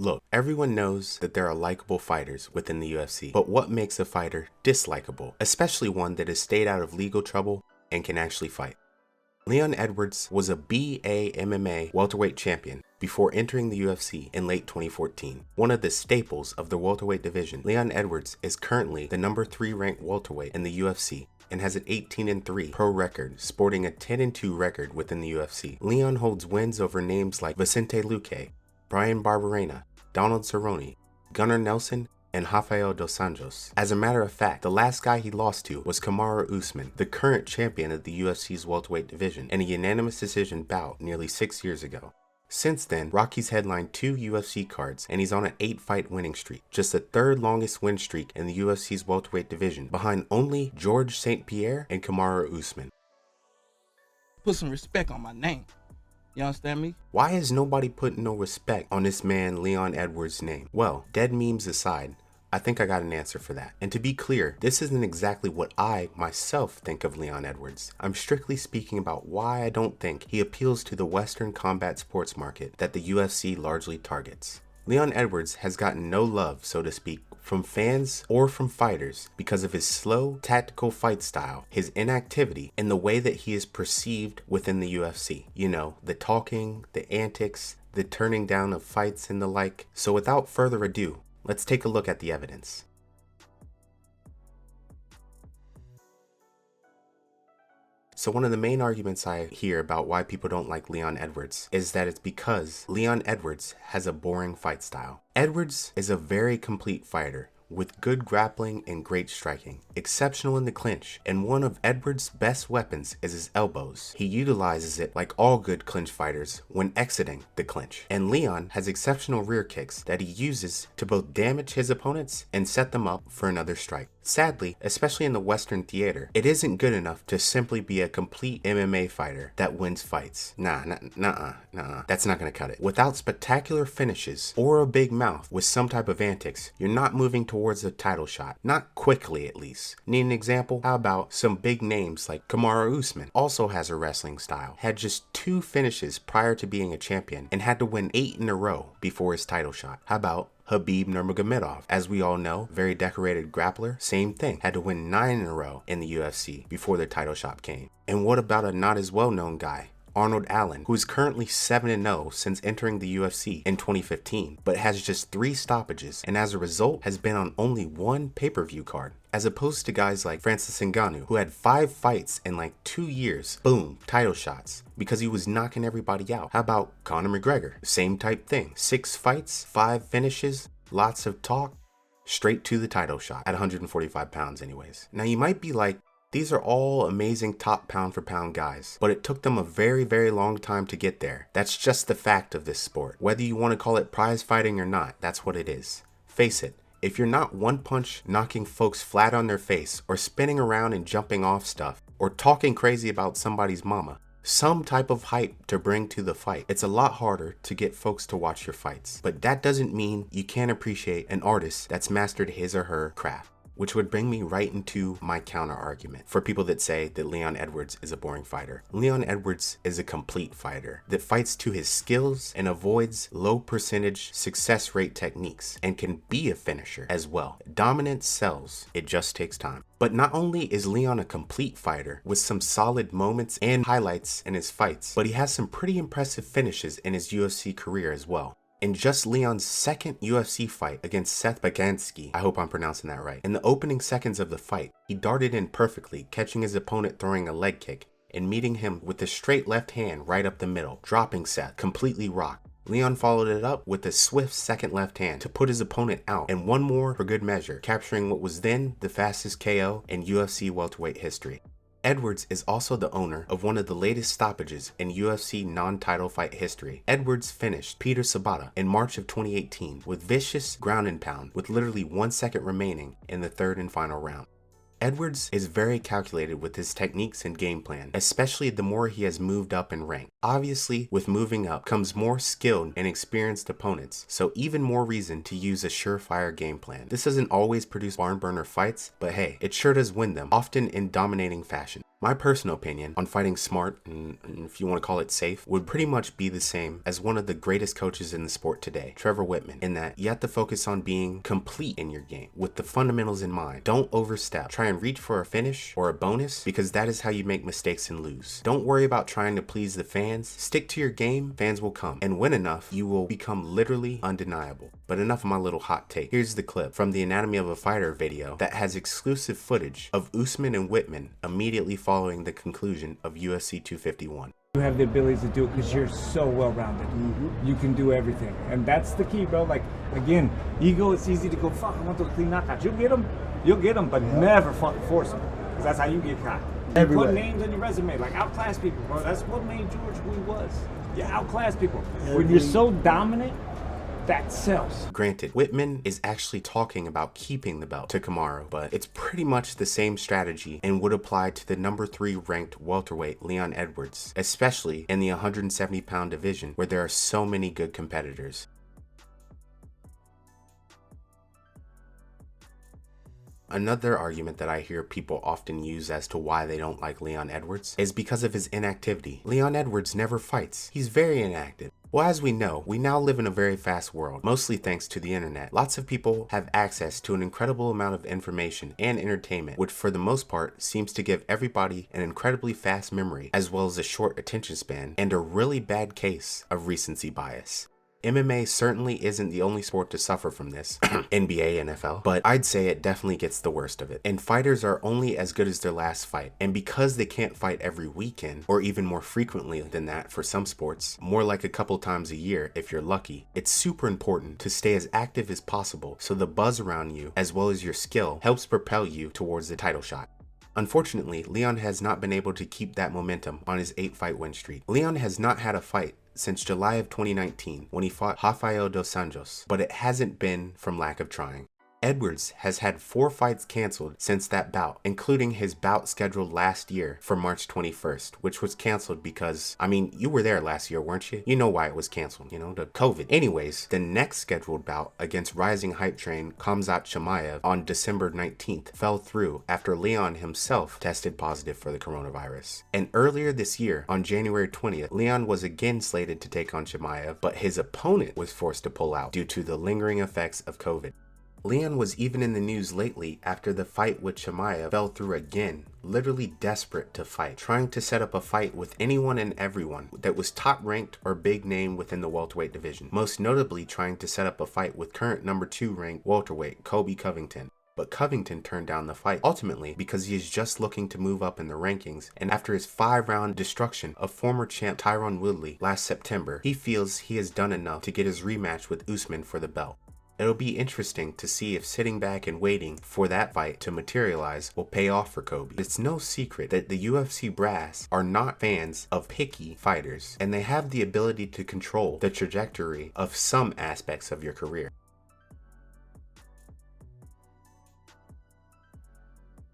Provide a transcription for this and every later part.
Look, everyone knows that there are likable fighters within the UFC, but what makes a fighter dislikable, especially one that has stayed out of legal trouble and can actually fight? Leon Edwards was a BA welterweight champion before entering the UFC in late 2014. One of the staples of the welterweight division, Leon Edwards is currently the number 3 ranked welterweight in the UFC and has an 18-3 pro record, sporting a 10-2 record within the UFC. Leon holds wins over names like Vicente Luque, Brian Barberena, Donald Cerrone, Gunnar Nelson, and Rafael dos Anjos. As a matter of fact, the last guy he lost to was Kamaru Usman, the current champion of the UFC's welterweight division, in a unanimous decision bout nearly 6 years ago. Since then, Rocky's headlined 2 UFC cards, and he's on an 8-fight winning streak, just the 3rd longest win streak in the UFC's welterweight division, behind only George St. Pierre and Kamaru Usman. Put some respect on my name. You understand me? Why is nobody putting no respect on this man Leon Edwards' name? Well, dead memes aside, I think I got an answer for that. And to be clear, this isn't exactly what I, myself, think of Leon Edwards. I'm strictly speaking about why I don't think he appeals to the Western combat sports market that the UFC largely targets. Leon Edwards has gotten no love, so to speak, from fans or from fighters because of his slow, tactical fight style, his inactivity, and the way that he is perceived within the UFC. You know, the talking, the antics, the turning down of fights and the like. So without further ado, let's take a look at the evidence. So one of the main arguments I hear about why people don't like Leon Edwards is that it's because Leon Edwards has a boring fight style. Edwards is a very complete fighter with good grappling and great striking, exceptional in the clinch, and one of Edwards' best weapons is his elbows. He utilizes it like all good clinch fighters when exiting the clinch. And Leon has exceptional rear kicks that he uses to both damage his opponents and set them up for another strike. Sadly, especially in the Western theater, it isn't good enough to simply be a complete MMA fighter that wins fights. Nah, that's not gonna cut it. Without spectacular finishes or a big mouth with some type of antics, you're not moving towards a title shot. Not quickly, at least. Need an example? How about some big names like Kamaru Usman? Also has a wrestling style. Had just 2 finishes prior to being a champion and had to win 8 in a row before his title shot. How about Khabib Nurmagomedov? As we all know, very decorated grappler, same thing. Had to win 9 in a row in the UFC before the title shot came. And what about a not as well known guy, Arnold Allen, who is currently 7-0 since entering the UFC in 2015, but has just 3 stoppages and as a result has been on only 1 pay-per-view card. As opposed to guys like Francis Ngannou, who had 5 fights in like 2 years, boom, title shots, because he was knocking everybody out. How about Conor McGregor? Same type thing. 6 fights, 5 finishes, lots of talk, straight to the title shot at 145 pounds anyways. Now you might be like, these are all amazing top pound for pound guys, but it took them a very, very long time to get there. That's just the fact of this sport. Whether you want to call it prize fighting or not, that's what it is. Face it, if you're not one punch knocking folks flat on their face, or spinning around and jumping off stuff, or talking crazy about somebody's mama, some type of hype to bring to the fight, it's a lot harder to get folks to watch your fights. But that doesn't mean you can't appreciate an artist that's mastered his or her craft. Which would bring me right into my counter argument for people that say that Leon Edwards is a boring fighter. Leon Edwards is a complete fighter that fights to his skills and avoids low percentage success rate techniques and can be a finisher as well. Dominance sells, it just takes time. But not only is Leon a complete fighter with some solid moments and highlights in his fights, but he has some pretty impressive finishes in his UFC career as well. In just Leon's 2nd UFC fight against Seth Bagansky, I hope I'm pronouncing that right, in the opening seconds of the fight, he darted in perfectly, catching his opponent throwing a leg kick and meeting him with a straight left hand right up the middle, dropping Seth completely rocked. Leon followed it up with a swift second left hand to put his opponent out, and one more for good measure, capturing what was then the fastest KO in UFC welterweight history. Edwards is also the owner of one of the latest stoppages in UFC non-title fight history. Edwards finished Peter Sabata in March of 2018 with vicious ground and pound with literally 1 second remaining in the 3rd and final round. Edwards is very calculated with his techniques and game plan, especially the more he has moved up in rank. Obviously, with moving up comes more skilled and experienced opponents, so even more reason to use a surefire game plan. This doesn't always produce barn burner fights, but hey, it sure does win them, often in dominating fashion. My personal opinion on fighting smart, and if you want to call it safe, would pretty much be the same as one of the greatest coaches in the sport today, Trevor Whitman, in that you have to focus on being complete in your game with the fundamentals in mind. Don't overstep. Try and reach for a finish or a bonus because that is how you make mistakes and lose. Don't worry about trying to please the fans. Stick to your game, fans will come. And win enough, you will become literally undeniable. But enough of my little hot take. Here's the clip from the Anatomy of a Fighter video that has exclusive footage of Usman and Whitman immediately following the conclusion of UFC 251. You have the ability to do it because you're so well-rounded. You can do everything. And that's the key, bro. Like, again, ego, it's easy to go, fuck, I want to clean knockout. You'll get them, but never fucking force them. Because that's how you get caught. You put names on your resume, like outclass people, bro. That's what made George who he was. You outclass people. When you're so dominant, that sells. Granted, Whitman is actually talking about keeping the belt to Kamaru, but it's pretty much the same strategy and would apply to the number 3 ranked welterweight Leon Edwards, especially in the 170-pound division where there are so many good competitors. Another argument that I hear people often use as to why they don't like Leon Edwards is because of his inactivity. Leon Edwards never fights. He's very inactive. Well, as we know, we now live in a very fast world, mostly thanks to the internet. Lots of people have access to an incredible amount of information and entertainment, which for the most part seems to give everybody an incredibly fast memory, as well as a short attention span, and a really bad case of recency bias. MMA certainly isn't the only sport to suffer from this, NBA, NFL, but I'd say it definitely gets the worst of it. And fighters are only as good as their last fight. And because they can't fight every weekend, or even more frequently than that for some sports, more like a couple times a year if you're lucky, it's super important to stay as active as possible so the buzz around you, as well as your skill, helps propel you towards the title shot. Unfortunately, Leon has not been able to keep that momentum on his 8-fight win streak. Leon has not had a fight since July of 2019 when he fought Rafael dos Anjos, but it hasn't been from lack of trying. Edwards has had 4 fights canceled since that bout, including his bout scheduled last year for March 21st, which was canceled because, I mean, you were there last year, weren't you? You know why it was canceled, the COVID. Anyways, the next scheduled bout against rising hype train Khamzat Chimaev on December 19th fell through after Leon himself tested positive for the coronavirus. And earlier this year, on January 20th, Leon was again slated to take on Chimaev, but his opponent was forced to pull out due to the lingering effects of COVID. Leon was even in the news lately after the fight with Chimaev fell through again, literally desperate to fight, trying to set up a fight with anyone and everyone that was top ranked or big name within the welterweight division, most notably trying to set up a fight with current number 2 ranked welterweight Colby Covington. But Covington turned down the fight, ultimately because he is just looking to move up in the rankings, and after his 5-round destruction of former champ Tyron Woodley last September, he feels he has done enough to get his rematch with Usman for the belt. It'll be interesting to see if sitting back and waiting for that fight to materialize will pay off for Kobe. It's no secret that the UFC brass are not fans of picky fighters, and they have the ability to control the trajectory of some aspects of your career.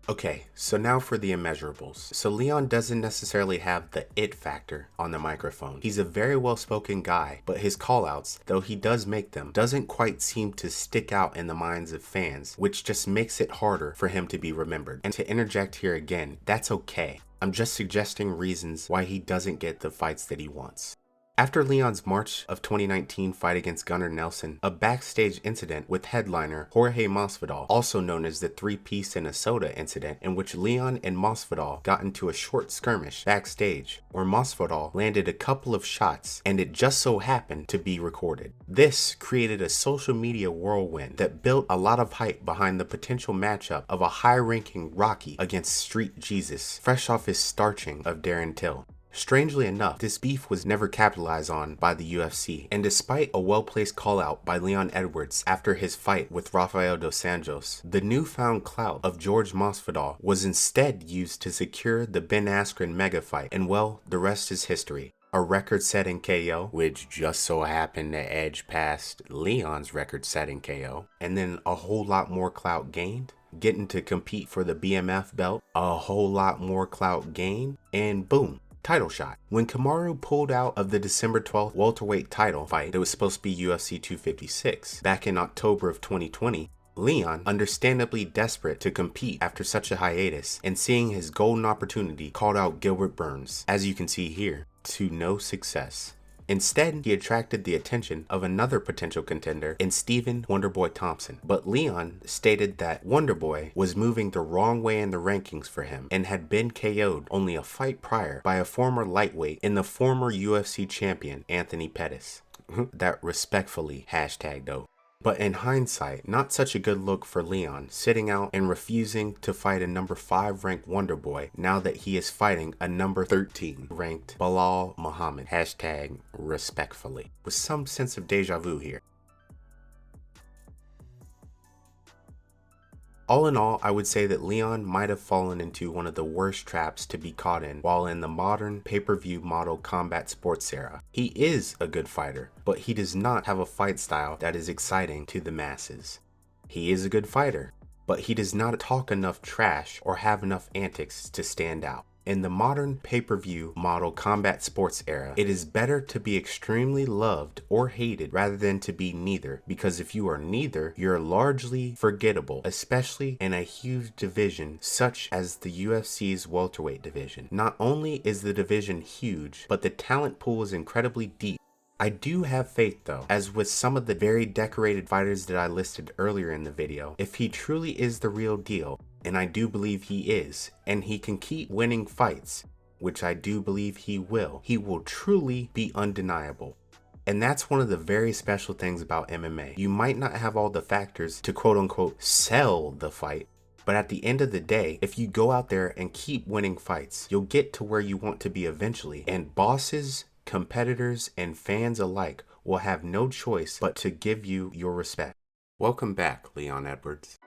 Okay, so now for the immeasurables. So Leon doesn't necessarily have the it factor on the microphone. He's a very well-spoken guy, but his callouts, though he does make them, doesn't quite seem to stick out in the minds of fans, which just makes it harder for him to be remembered. And to interject here again, that's okay. I'm just suggesting reasons why he doesn't get the fights that he wants. After Leon's March of 2019 fight against Gunnar Nelson, a backstage incident with headliner Jorge Masvidal, also known as the 3-piece in a soda incident, in which Leon and Masvidal got into a short skirmish backstage, where Masvidal landed a couple of shots and it just so happened to be recorded. This created a social media whirlwind that built a lot of hype behind the potential matchup of a high-ranking Rocky against Street Jesus, fresh off his starching of Darren Till. Strangely enough, this beef was never capitalized on by the UFC, and despite a well-placed call-out by Leon Edwards after his fight with Rafael dos Anjos, the newfound clout of George Masvidal was instead used to secure the Ben Askren mega fight, and well, the rest is history. A record-setting KO, which just so happened to edge past Leon's record-setting KO, and then a whole lot more clout gained, getting to compete for the BMF belt, a whole lot more clout gained, and boom. Title shot. When Kamaru pulled out of the December 12th welterweight title fight that was supposed to be UFC 256 back in October of 2020, Leon, understandably desperate to compete after such a hiatus, and seeing his golden opportunity, called out Gilbert Burns, as you can see here, to no success. Instead, he attracted the attention of another potential contender in Stephen Wonderboy Thompson, but Leon stated that Wonderboy was moving the wrong way in the rankings for him and had been KO'd only a fight prior by a former lightweight in the former UFC champion Anthony Pettis. That respectfully hashtag though. But in hindsight, not such a good look for Leon, sitting out and refusing to fight a number 5 ranked Wonderboy now that he is fighting a number 13 ranked Bilal Muhammad, hashtag respectfully, with some sense of deja vu here. All in all, I would say that Leon might have fallen into one of the worst traps to be caught in while in the modern pay-per-view model combat sports era. He is a good fighter, but he does not have a fight style that is exciting to the masses. He is a good fighter, but he does not talk enough trash or have enough antics to stand out. In the modern pay-per-view model combat sports era, it is better to be extremely loved or hated rather than to be neither, because if you are neither, you're largely forgettable, especially in a huge division such as the UFC's welterweight division. Not only is the division huge, but the talent pool is incredibly deep. I do have faith though, as with some of the very decorated fighters that I listed earlier in the video, if he truly is the real deal, and I do believe he is, and he can keep winning fights, which I do believe he will truly be undeniable. And that's one of the very special things about MMA. You might not have all the factors to quote unquote sell the fight, but at the end of the day, if you go out there and keep winning fights, you'll get to where you want to be eventually, and bosses, competitors, and fans alike will have no choice but to give you your respect. Welcome back, Leon Edwards.